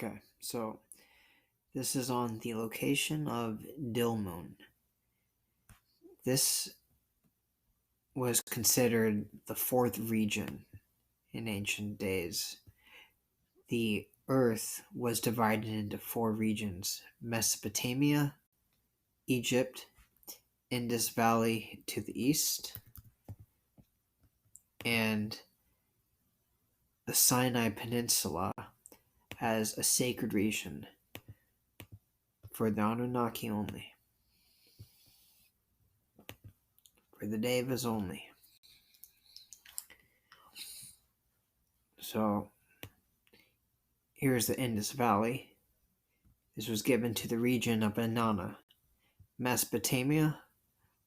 Okay, so this is on the location of Dilmun. This was considered the fourth region in ancient days. The earth was divided into four regions: Mesopotamia, Egypt, Indus Valley to the east, and the Sinai Peninsula as a sacred region for the Anunnaki only, for the Devas only. So here's the Indus Valley. This was given to the region of Enana. Mesopotamia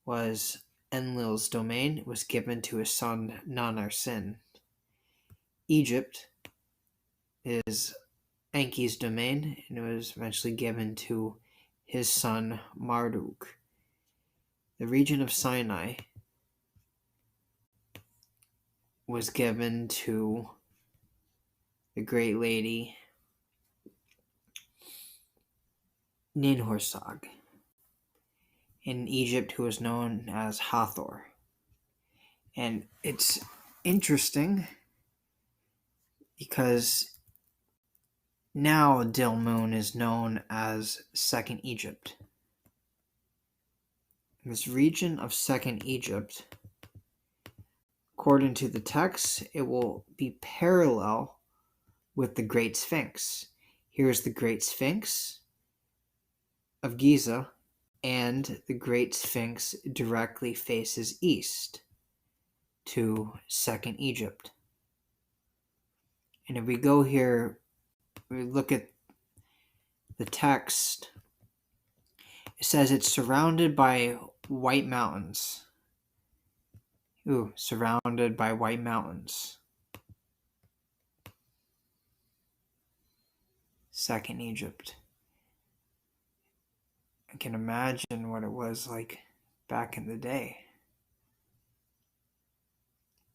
was Enlil's domain. It was given to his son Nannar-Sin. Egypt is Enki's domain, and it was eventually given to his son Marduk. The region of Sinai was given to the great lady Ninhursag. In Egypt, who was known as Hathor. And it's interesting because now Dilmun is known as Second Egypt. This region of Second Egypt, according to the text, it will be parallel with the Great Sphinx. Here's the Great Sphinx of Giza, and the Great Sphinx directly faces east to Second Egypt. And if we go here, we look at the text, it says it's surrounded by white mountains. Surrounded by white mountains. Second Egypt. I can imagine what it was like back in the day.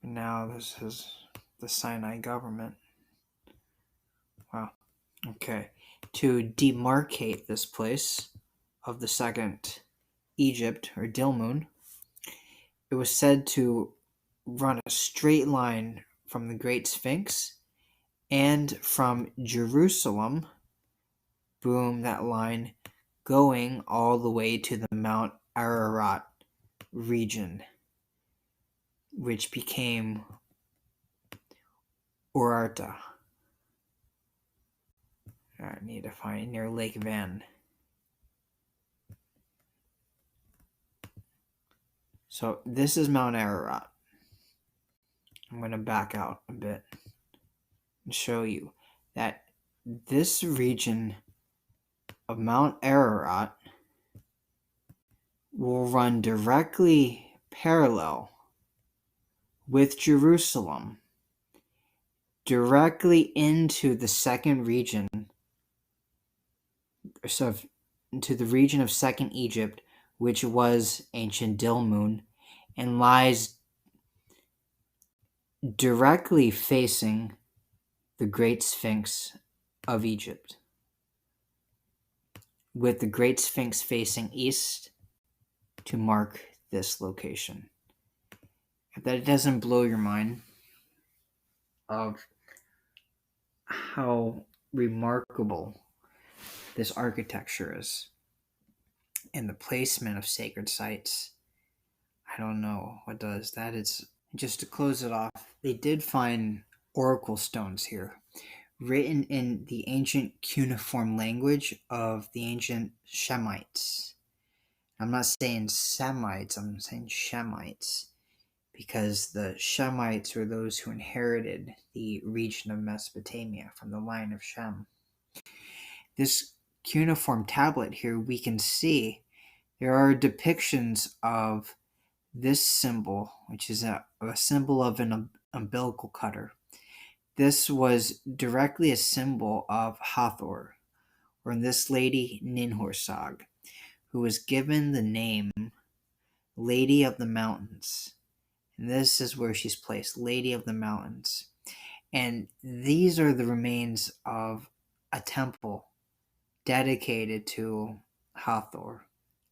And now this is the Sinai government. Wow. Okay. To demarcate this place of the Second Egypt, or Dilmun, it was said to run a straight line from the Great Sphinx and from Jerusalem, boom, that line, going all the way to the Mount Ararat region, which became Urarta. I need to find near Lake Van. So this is Mount Ararat. I'm going to back out a bit and show you that this region of Mount Ararat will run directly parallel with Jerusalem, directly into the second region, so into the region of Second Egypt, which was ancient Dilmun, and lies directly facing the Great Sphinx of Egypt, with the Great Sphinx facing east to mark this location. If that doesn't blow your mind of how remarkable this architecture is and the placement of sacred sites, I don't know what does. That is, just to close it off, they did find oracle stones here, written in the ancient cuneiform language of the ancient Shemites. I'm not saying Semites, I'm saying Shemites, because the Shemites were those who inherited the region of Mesopotamia from the line of Shem. This cuneiform tablet here, we can see there are depictions of this symbol, which is a symbol of an umbilical cutter. This was directly a symbol of Hathor, or this lady Ninhursag, who was given the name Lady of the Mountains. And this is where she's placed, Lady of the Mountains. And these are the remains of a temple dedicated to Hathor,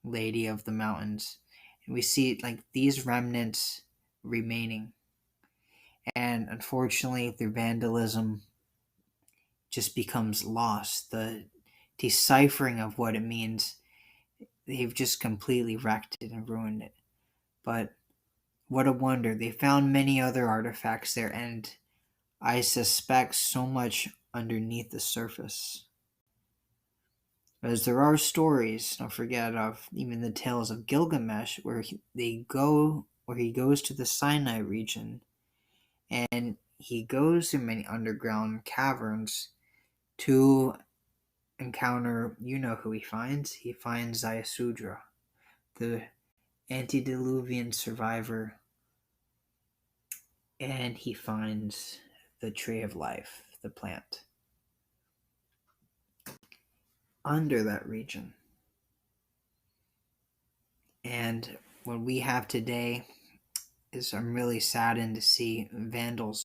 Lady of the Mountains. And we see like these remnants remaining. And unfortunately, through vandalism, just becomes lost. The deciphering of what it means, they've just completely wrecked it and ruined it. But what a wonder. They found many other artifacts there, and I suspect so much underneath the surface. As there are stories, don't forget of even the tales of Gilgamesh, where he goes to the Sinai region, and he goes through many underground caverns to encounter, you know who he finds? He finds Ziusudra, the antediluvian survivor, and he finds the tree of life, the plant, under that region. And what we have today is, I'm really saddened to see vandals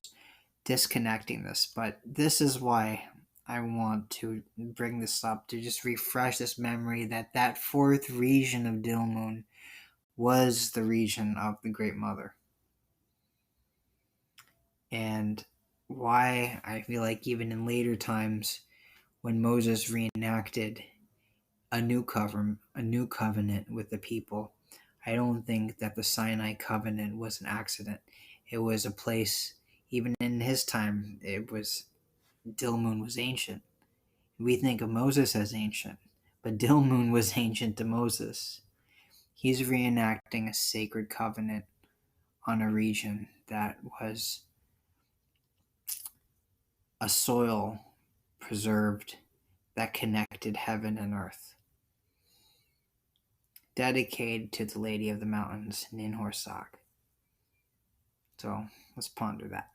disconnecting this, but this is why I want to bring this up, to just refresh this memory that that fourth region of Dilmun was the region of the Great Mother. And why I feel like even in later times, when Moses reenacted a new covenant with the people, I don't think that the Sinai covenant was an accident. It was a place, even in his time, Dilmun was ancient. We think of Moses as ancient, but Dilmun was ancient to Moses. He's reenacting a sacred covenant on a region that was a soil preserved that connected heaven and earth, dedicated to the Lady of the Mountains, Ninhursag. So let's ponder that.